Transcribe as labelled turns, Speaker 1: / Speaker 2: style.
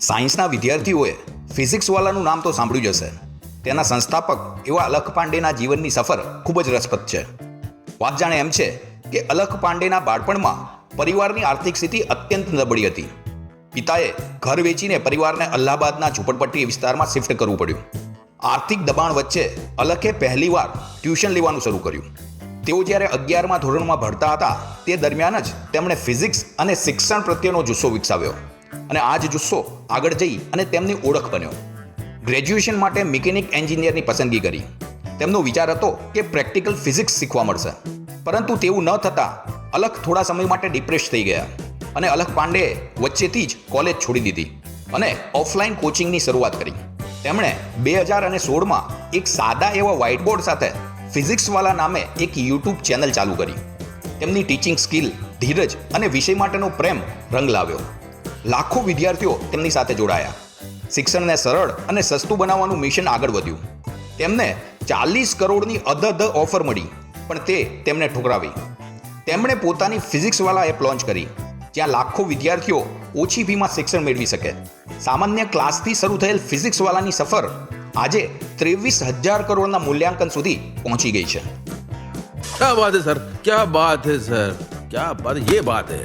Speaker 1: સાયન્સના વિદ્યાર્થીઓએ ફિઝિક્સવાલાનું નામ તો સાંભળ્યું જ હશે. તેના સંસ્થાપક એવા અલખ પાંડેના જીવનની સફર ખૂબ જ રસપ્રદ છે. વાત જાણે એમ છે કે અલખ પાંડેના બાળપણમાં પરિવારની આર્થિક સ્થિતિ અત્યંત નબળી હતી. પિતાએ ઘર વેચીને પરિવારને અલ્હાબાદના ઝૂંપડપટ્ટી વિસ્તારમાં શિફ્ટ કરવું પડ્યું. આર્થિક દબાણ વચ્ચે અલખે પહેલીવાર ટ્યુશન લેવાનું શરૂ કર્યું. તેઓ જ્યારે 11મા ધોરણમાં ભણતા હતા તે દરમિયાન જ તેમણે ફિઝિક્સ અને શિક્ષણ પ્રત્યેનો જુસ્સો વિકસાવ્યો અને આ જ જુસ્સો આગળ જઈ અને તેમની ઓળખ બન્યો. ગ્રેજ્યુએશન માટે મિકેનિક એન્જિનિયરની પસંદગી કરી. તેમનો વિચાર હતો કે પ્રેક્ટિકલ ફિઝિક્સ શીખવા મળશે, પરંતુ તેવું ન થતાં અલખ થોડા સમય માટે ડિપ્રેસ થઈ ગયા અને અલખ પાંડેએ વચ્ચેથી જ કોલેજ છોડી દીધી અને ઓફલાઈન કોચિંગની શરૂઆત કરી. તેમણે 2016માં એક સાદા એવા વ્હાઇટબોર્ડ સાથે ફિઝિક્સવાલા નામે એક યુટ્યુબ ચેનલ ચાલુ કરી. તેમની ટીચિંગ સ્કિલ, ધીરજ અને વિષય માટેનો પ્રેમ રંગ લાવ્યો. લાખો વિદ્યાર્થીઓ તેમની સાથે જોડાયા. શિક્ષણને સરળ અને સસ્તું બનાવવાનું મિશન આગળ વધ્યું. તેમને 40 કરોડની અધધ ઓફર મળી, પણ તે તેમને ઠુકરાવી. તેમણે પોતાની ફિઝિક્સવાલા એપ લોન્ચ કરી, જ્યાં લાખો વિદ્યાર્થીઓ ઓછી ફીમાં શિક્ષણ મેળવી શકે. સામાન્ય ક્લાસથી શરૂ થયેલ ફિઝિક્સવાલાની સફર આજે 23,000 કરોડના મૂલ્યાંકન સુધી પહોંચી ગઈ છે.
Speaker 2: क्या बात है सर, क्या बात है सर, क्या बात, ये बात है.